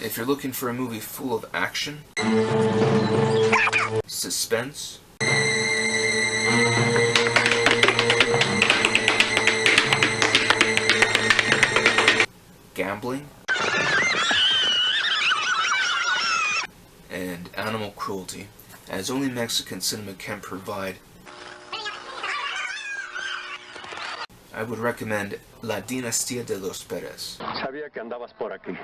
If you're looking for a movie full of action, suspense, gambling, and animal cruelty, as only Mexican cinema can provide, I would recommend La Dinastia de los Perez. Sabía que andabas por aquí.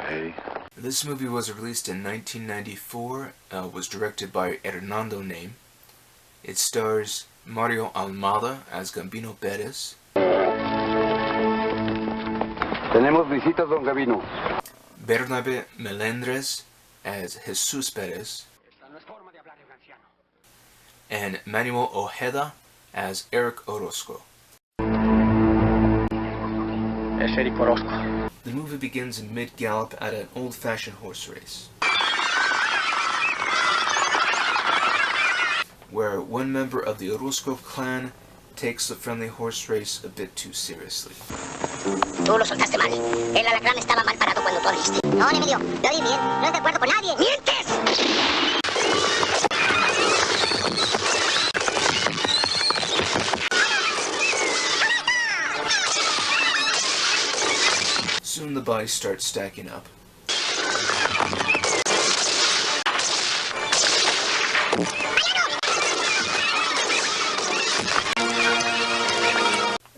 Hey. This movie was released in 1994, was directed by Hernando Name. It stars Mario Almada as Gambino Perez. Tenemos visitas, don Gabino. Bernabe Melendres as Jesus Perez. And Manuel Ojeda as Eric Orozco. The movie begins in mid-gallop at an old-fashioned horse race, where one member of the Orozco clan takes the friendly horse race a bit too seriously. Tú lo soltaste mal. El alacrán estaba mal parado cuando tú abriste. No, Emilio, te oí bien. No es de acuerdo con nadie. ¡Mientes! Soon the bodies start stacking up.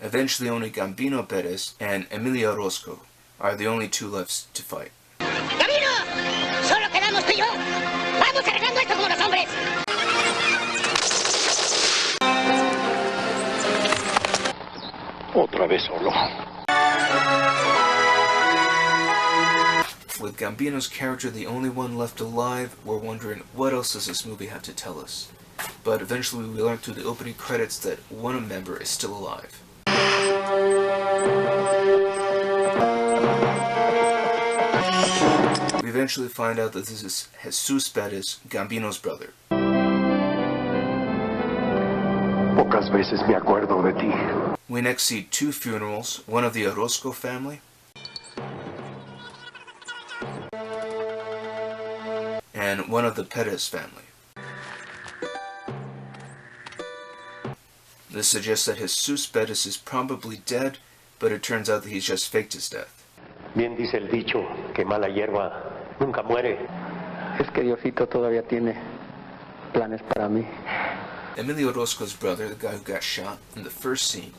Eventually only Gambino Perez and Emilio Orozco are the only two left to fight. ¡Gabino! ¡Solo quedamos tú y yo! ¡Vamos arreglando esto como los hombres! Otra vez solo. With Gambino's character the only one left alive, we're wondering what else does this movie have to tell us. But eventually we learn through the opening credits that one member is still alive. We eventually find out that this is Jesus Perez, Gambino's brother. Pocas veces me acuerdo de ti. We next see two funerals, one of the Orozco family and one of the Perez family. This suggests that Jesus Perez is probably dead, but it turns out that he's just faked his death. Bien dice el dicho que mala hierba nunca muere. Es que Diosito todavía tiene planes para mí. Emilio Orozco's brother, the guy who got shot in the first scene,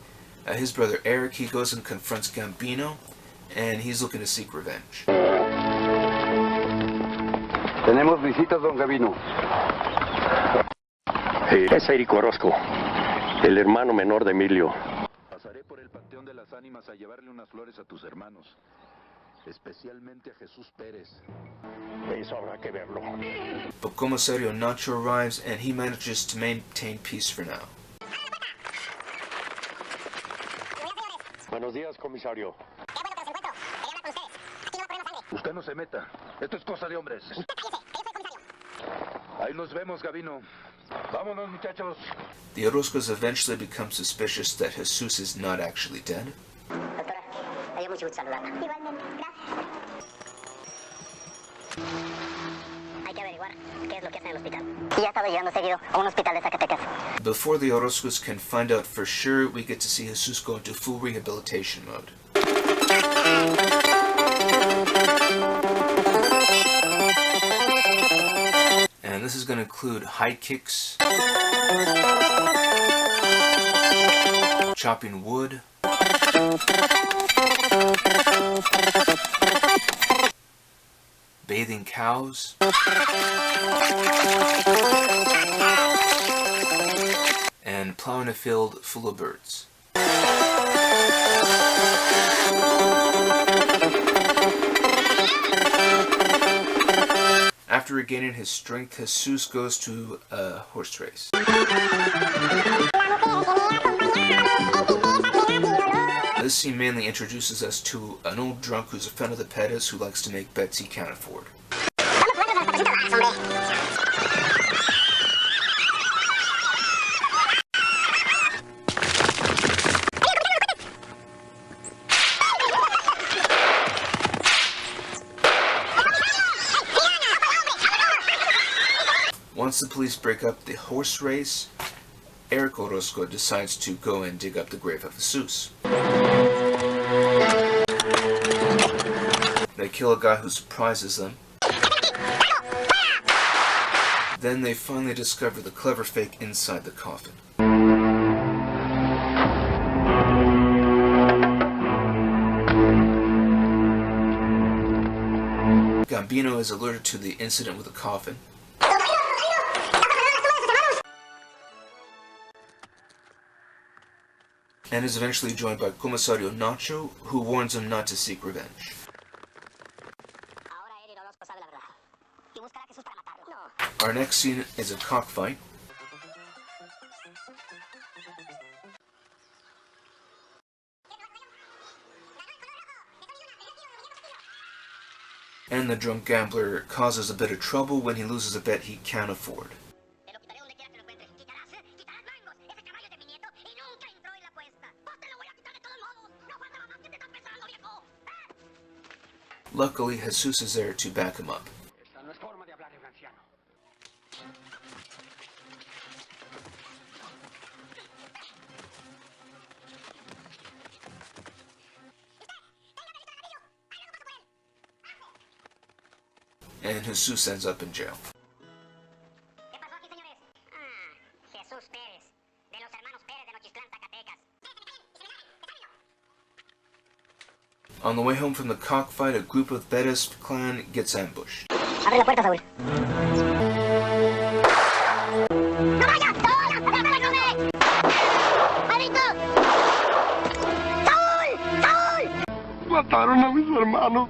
his brother Eric, he goes and confronts Gambino, and he's looking to seek revenge. Tenemos visitas, don Gabino. Es Eric Orozco, el hermano menor de Emilio. Pasaré por el Panteón de las Ánimas a llevarle unas flores a tus hermanos, especialmente a Jesús Pérez. Eso habrá que verlo. But Comisario Nacho arrives, and he manages to maintain peace for now. Buenos días, comisario. Usted no se meta. Esto es cosa de hombres. Ahí nos vemos, Gabino. Vámonos, muchachos. The Orozcos eventually become suspicious that Jesus is not actually dead. Doctora, me dio mucho gusto saludarla. Igualmente, gracias. Hay que averiguar qué es lo que hace en el hospital. Y ya estaba llegando seguido a un hospital de Zacatecas. Before the Orozcos can find out for sure, we get to see Jesus go into full rehabilitation mode. And this is going to include high kicks, chopping wood, bathing cows, and plowing a field full of birds. After regaining his strength, Jesus goes to a horse race. This scene mainly introduces us to an old drunk who's a friend of the Perez who likes to make bets he can't afford. Once the police break up the horse race, Eric Orozco decides to go and dig up the grave of Jesus. They kill a guy who surprises them. Then they finally discover the clever fake inside the coffin. Gambino is alerted to the incident with the coffin. And is eventually joined by Comisario Nacho, who warns him not to seek revenge. Our next scene is a cockfight. And the drunk gambler causes a bit of trouble when he loses a bet he can't afford. Luckily, Jesus is there to back him up. And Jesus ends up in jail. Jesús Pérez, de los hermanos Perez de Nochistlán, Zacatecas. On the way home from the cockfight, a group of Perez clan gets ambushed. Abre la puerta, Saúl. ¡No vayas! ¡Saúl! ¡Agárrame! ¡Maldito! ¡Saúl! ¡Saúl! Mataron a mis hermanos.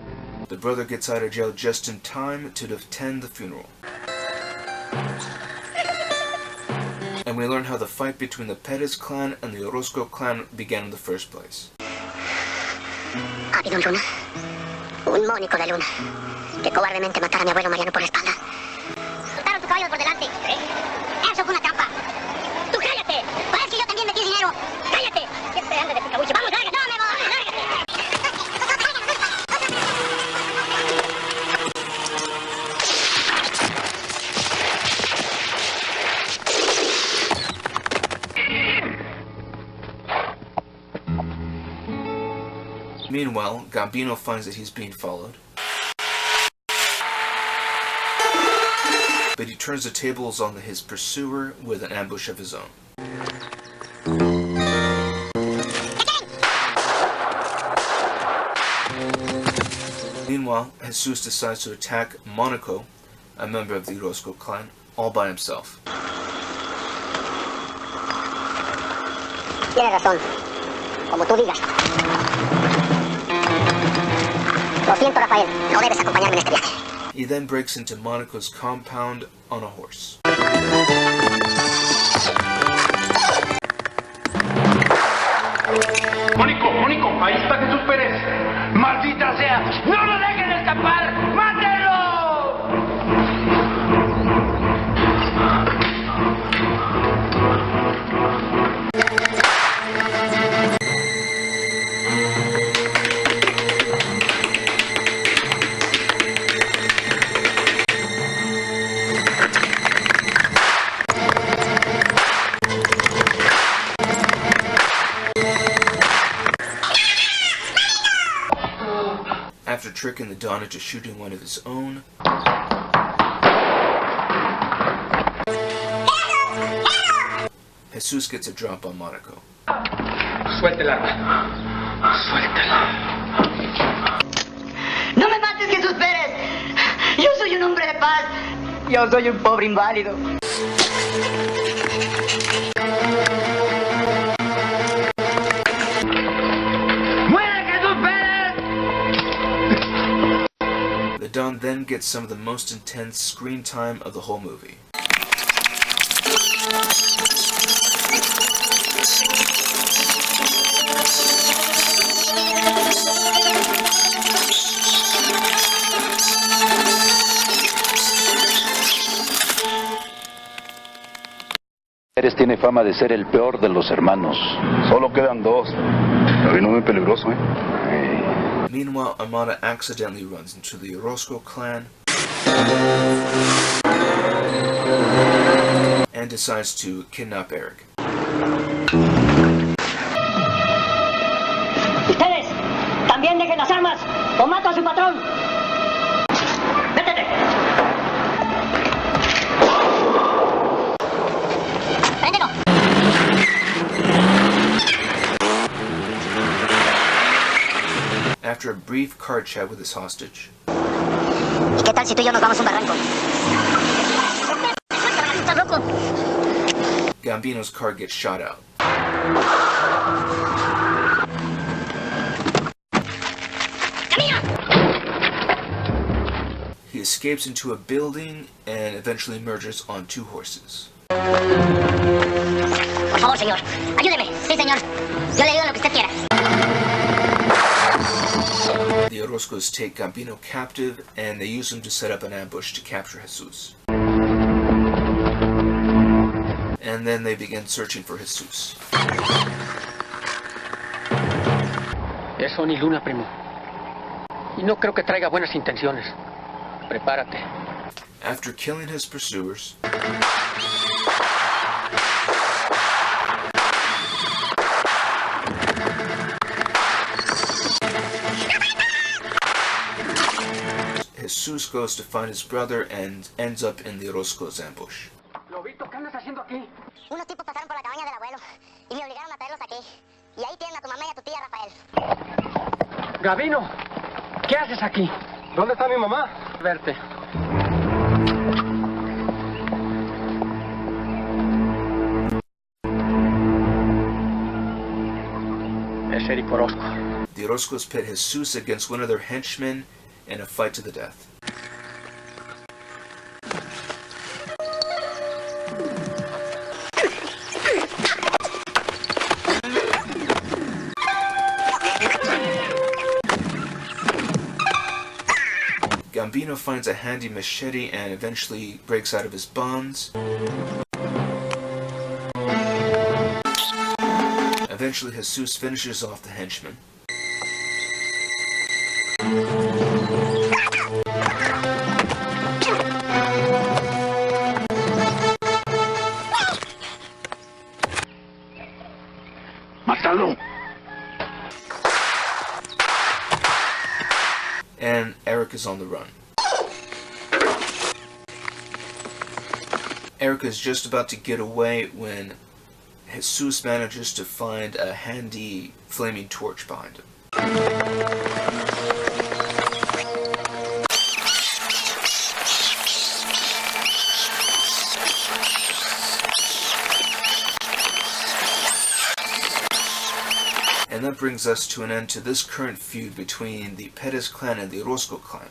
The brother gets out of jail just in time to attend the funeral. And we learn how the fight between the Perez clan and the Orozco clan began in the first place. Ha habido un Luna, un Mónico de Luna, que cobardemente matara a mi abuelo Mariano por la espalda. Soltaron tus caballos por delante. Eso fue una trampa. ¡Tú cállate! Parece que yo también metí dinero. ¡Cállate! Siempre andas de picabuche. ¡Vamos, lárgate! ¡No, me voy! ¡Lárgate! Meanwhile, Gambino finds that he's being followed. But he turns the tables on his pursuer with an ambush of his own. Meanwhile, Jesus decides to attack Monaco, a member of the Orozco clan, all by himself. Tienes razón. Como tú digas. Lo siento, Rafael. No debes acompañarme en este viaje. He then breaks into Monaco's compound on a horse. Mónico, ahí está Jesús Pérez. ¡Maldita sea! ¡No lo dejen escapar! ¡Mátenlo! After tricking the Don into shooting one of his own, Jesus gets a drop on Monaco. Suelta el arma. Suéltala. ¡No me mates, Jesús Pérez! Yo soy un hombre de paz. Yo soy un pobre inválido. ¡Muere Jesús Pérez! The Don then gets some of the most intense screen time of the whole movie. Perez tiene fama de ser el peor de los hermanos. Solo quedan dos. Lo vino muy peligroso, Meanwhile, Almada accidentally runs into the Orozco clan and decides to kidnap Eric. Ustedes también dejen las armas o mato a su patrón. Métete. Préndelo. After a brief car chat with his hostage, ¿Y qué tal si tú y yo nos vamos a un barranco? ¡Estás loco! Gambino's car gets shot out. He escapes into a building and eventually emerges on 2 horses. Por favor, señor. Ayúdeme. Sí, señor. Yo le ayudo en lo que usted quiera. The Orozcos take Gambino captive and they use him to set up an ambush to capture Jesus. And then they begin searching for Jesus. Es Sol y Luna, primo. Y no creo que traiga buenas intenciones. Prepárate. After killing his pursuers, Jesus goes to find his brother and ends up in the Orozco's ambush. Lobito, ¿qué andas haciendo aquí? Unos tipos pasaron por la cabaña del abuelo y me obligaron a traerlos aquí. Y ahí tienen a tu mamá y a tu tía Rafael. Gabino, ¿qué haces aquí? ¿Dónde está mi mamá? Verte. Es Eric Orozco. The Orozcos pit Jesus against one of their henchmen in a fight to the death. Gambino finds a handy machete and eventually breaks out of his bonds. Eventually, Jesus finishes off the henchman. ¡Mátalo! And Eric is on the run. Eric is just about to get away when Jesus manages to find a handy flaming torch behind him. And that brings us to an end to this current feud between the Perez clan and the Orozco clan.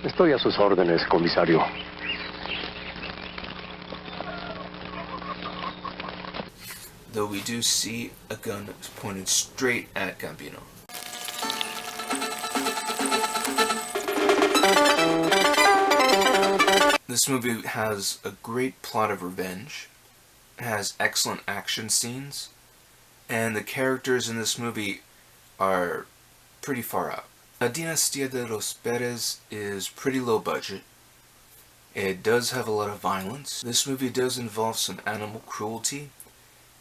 Estoy a sus órdenes, comisario. Though we do see a gun pointed straight at Gambino. This movie has a great plot of revenge, it has excellent action scenes, and the characters in this movie are pretty far out. Dinastia de los Perez is pretty low budget. It does have a lot of violence. This movie does involve some animal cruelty,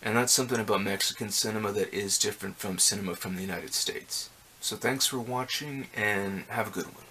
and that's something about Mexican cinema that is different from cinema from the United States. So thanks for watching, and have a good one.